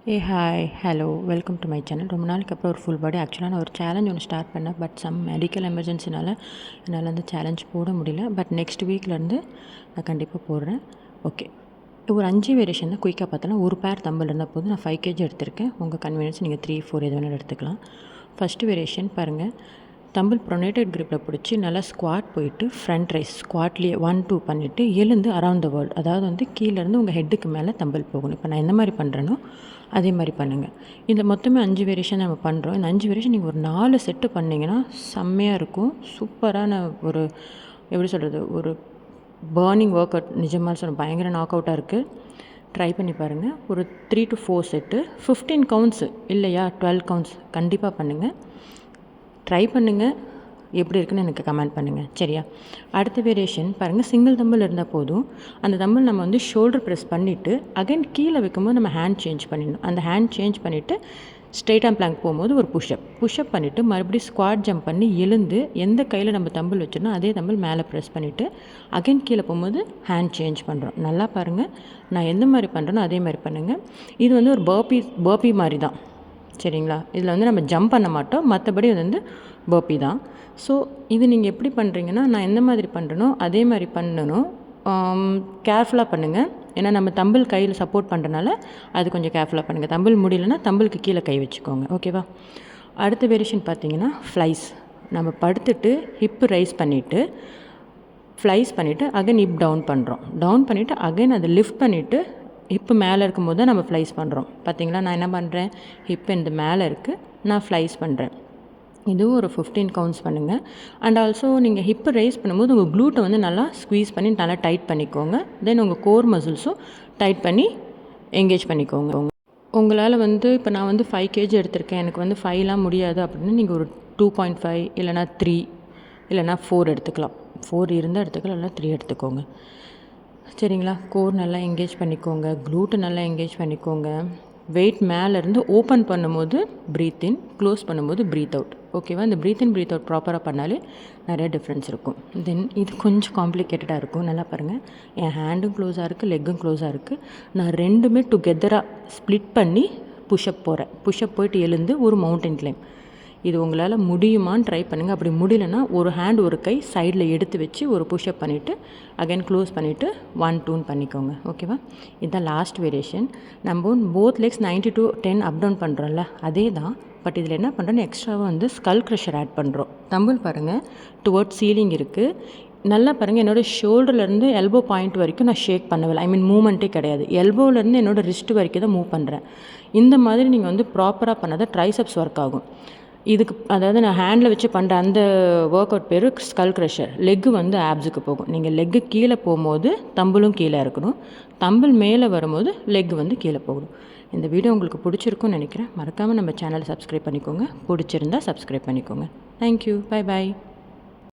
Hi hello welcome to my channel. ரொம்ப நாளைக்கு அப்புறம் ஒரு ஃபுல் பாடி ஆக்சுவலாக நான் ஒரு சேலஞ்ச் ஒன்று ஸ்டார்ட் பண்ணேன். பட் சம் மெடிக்கல் எமர்ஜென்சினால் என்னால் வந்து சேலஞ்ச் போட முடியல. பட் நெக்ஸ்ட் வீக்லேருந்து நான் கண்டிப்பாக போடுறேன். ஓகே, ஒரு 5 வேரியேஷன் தான் குயிக்காக பார்த்தோன்னா. ஒரு பேர் தம்பிள் இருந்தால் போதும். நான் 5 kg எடுத்திருக்கேன். உங்கள் கன்வீனியன்ஸ் நீங்கள் 3, 4 எது வேணாலும் எடுத்துக்கலாம். ஃபஸ்ட்டு வேரியேஷன் பாருங்கள். தம்பிள் ப்ரொனேட்டட் கிரிப்பில் பிடிச்சி நல்லா ஸ்குவாட் போயிட்டு ஃப்ரண்ட் ரைஸ் ஸ்குவாட்லேயே 1, 2 பண்ணிவிட்டு எழுந்து அரவுண்ட் த வேர்ல்டு, அதாவது வந்து கீழேருந்து உங்கள் ஹெட்டுக்கு மேலே தம்பிள் போகணும். இப்போ நான் எந்த மாதிரி பண்ணுறேனோ அதே மாதிரி பண்ணுங்கள். இதில் மொத்தமே 5 வேரியேஷன் நம்ம பண்ணுறோம். இந்த 5 வேரியேஷன் நீங்கள் ஒரு 4 செட்டு பண்ணிங்கன்னா செம்மையாக இருக்கும். சூப்பரான ஒரு எப்படி சொல்கிறது, ஒரு பர்னிங் ஒர்க் அவுட். நிஜமாக சொல்ல பயங்கர நாக் அவுட்டாக இருக்குது. ட்ரை பண்ணி பாருங்கள். ஒரு 3 to 4 செட்டு 15 கவுண்ட்ஸு இல்லையா 12 கவுண்ட்ஸ் கண்டிப்பாக பண்ணுங்கள். ட்ரை பண்ணுங்கள், எப்படி இருக்குன்னு எனக்கு கமெண்ட் பண்ணுங்கள். சரியா? அடுத்த வேரியேஷன் பாருங்கள். சிங்கிள் தம்பிள் இருந்தால் போதும். அந்த தம்பிள் நம்ம வந்து ஷோல்டர் ப்ரெஸ் பண்ணிவிட்டு அகைன் கீழே வைக்கும்போது நம்ம ஹேண்ட் சேஞ்ச் பண்ணிடணும். அந்த ஹேண்ட் சேஞ்ச் பண்ணிவிட்டு ஸ்ட்ரெயிட் ஆம் பிளாங்க் போகும்போது ஒரு புஷ்அப் பண்ணிவிட்டு மறுபடியும் ஸ்குவாட் ஜம்ப் பண்ணி எழுந்து எந்த கையில் நம்ம தம்பிள் வச்சிடணும் அதே தம்பிள் மேலே ப்ரெஸ் பண்ணிவிட்டு அகைன் கீழே போகும்போது ஹேண்ட் சேஞ்ச் பண்ணுறோம். நல்லா பாருங்கள். நான் எந்த மாதிரி பண்ணுறேனோ அதே மாதிரி பண்ணுங்கள். இது வந்து ஒரு பர்பி மாதிரி தான். சரிங்களா? இதில் வந்து நம்ம ஜம்ப் பண்ண மாட்டோம், மற்றபடி வந்து பர்பி தான். ஸோ இது நீங்கள் எப்படி பண்ணுறீங்கன்னா, நான் எந்த மாதிரி பண்ணுறேனோ அதே மாதிரி பண்ணணும். கேர்ஃபுல்லாக பண்ணுங்கள். ஏன்னா நம்ம தம்பிள் கையில் சப்போர்ட் பண்ணுறனால அது கொஞ்சம் கேர்ஃபுல்லாக பண்ணுங்கள். தம்பிள் முடியலன்னா தம்பிளுக்கு கீழே கை வச்சுக்கோங்க. ஓகேவா? அடுத்த வேரியேஷன் பார்த்தீங்கன்னா ஃப்ளைஸ். நம்ம படுத்துட்டு ஹிப்பு ரைஸ் பண்ணிவிட்டு ஃப்ளைஸ் பண்ணிவிட்டு அகைன் ஹிப் டவுன் பண்ணுறோம். டவுன் பண்ணிவிட்டு அகைன் அதை லிஃப்ட் பண்ணிவிட்டு ஹிப்பு மேலே இருக்கும்போது தான் நம்ம ஃப்ளைஸ் பண்ணுறோம். பார்த்தீங்களா? நான் என்ன பண்ணுறேன், ஹிப் இந்த மேலே இருக்குது, நான் ஃப்ளைஸ் பண்ணுறேன். இதுவும் ஒரு 15 கவுண்ட்ஸ் பண்ணுங்கள். அண்ட் ஆல்சோ நீங்கள் ஹிப்பை ரைஸ் பண்ணும்போது உங்கள் க்ளூட்டை வந்து நல்லா ஸ்குவீஸ் பண்ணி நல்லா டைட் பண்ணிக்கோங்க. தென் உங்கள் கோர் மசில்ஸும் டைட் பண்ணி எங்கேஜ் பண்ணிக்கோங்க. உங்களால் வந்து இப்போ நான் வந்து 5 kg எடுத்திருக்கேன், எனக்கு வந்து 5லாம் முடியாது அப்படின்னு நீங்கள் ஒரு 2.5 இல்லைனா 3 இல்லைனா 4 எடுத்துக்கலாம். 4 இருந்தால் எடுத்துக்கலாம், இல்லைனா 3 எடுத்துக்கோங்க. சரிங்களா? கோர் நல்லா எங்கேஜ் பண்ணிக்கோங்க, க்ளூட்டை நல்லா எங்கேஜ் பண்ணிக்கோங்க. வெயிட் மேலேருந்து ஓப்பன் பண்ணும்போது ப்ரீத் இன், க்ளோஸ் பண்ணும்போது ப்ரீத் அவுட். ஓகேவா? இந்த ப்ரீத் இன் ப்ரீத் அவுட் ப்ராப்பராக பண்ணாலே நிறைய டிஃப்ரென்ஸ் இருக்கும். தென் இது கொஞ்சம் காம்ப்ளிகேட்டடாக இருக்கும். நல்லா பாருங்கள். என் ஹேண்டும் க்ளோஸாக இருக்குது, லெக்கும் க்ளோஸாக இருக்குது. நான் ரெண்டுமே டுகெதராக ஸ்ப்ளிட் பண்ணி புஷ்அப் போகிறேன். புஷ்அப் போயிட்டு எழுந்து ஒரு மவுண்டன் கிளைம். இது உங்களால் முடியுமான்னு ட்ரை பண்ணுங்கள். அப்படி முடியலன்னா ஒரு ஹேண்ட் ஒரு கை சைடில் எடுத்து வச்சு ஒரு புஷ்அப் பண்ணிவிட்டு அகைன் க்ளோஸ் பண்ணிவிட்டு 1, 2 பண்ணிக்கோங்க. ஓகேவா? இதுதான் லாஸ்ட் வேரியேஷன். நம்ம both legs 90 to 10 up down பண்ணுறோம்ல, அதே தான். பட் இதில் என்ன பண்ணுறோன்னு எக்ஸ்ட்ராவாக வந்து ஸ்கல் க்ரஷர் ஆட் பண்ணுறோம். தம்பிள் பாருங்கள், டுவர்ட்ஸ் சீலிங் இருக்குது. நல்லா பாருங்கள். என்னோடய ஷோல்டர்லேருந்து எல்போ பாயிண்ட் வரைக்கும் நான் ஷேக் பண்ணவில்லை. மூமெண்ட்டே கிடையாது. எல்போலேருந்து என்னோடய ரிஸ்ட் வரைக்கும் தான் மூவ் பண்ணுறேன். இந்த மாதிரி நீங்கள் வந்து ப்ராப்பராக பண்ணால் தான் ட்ரைசெப்ஸ் ஒர்க் ஆகும். இதுக்கு அதாவது நான் ஹேண்டில் வச்சு பண்ணுற அந்த ஒர்க் அவுட் பேர் ஸ்கல் க்ரஷர். லெக்கு வந்து ஆப்ஸுக்கு போகும். நீங்கள் லெக்கு கீழே போகும்போது தம்பிளும் கீழே இருக்கணும், தம்பிள் மேலே வரும்போது லெக் வந்து கீழே போகணும். இந்த வீடியோ உங்களுக்கு பிடிச்சிருக்குன்னு நினைக்கிறேன். மறக்காமல் நம்ம சேனலை சப்ஸ்கிரைப் பண்ணிக்கோங்க. பிடிச்சிருந்தா சப்ஸ்கிரைப் பண்ணிக்கோங்க. தேங்க்யூ. Bye bye.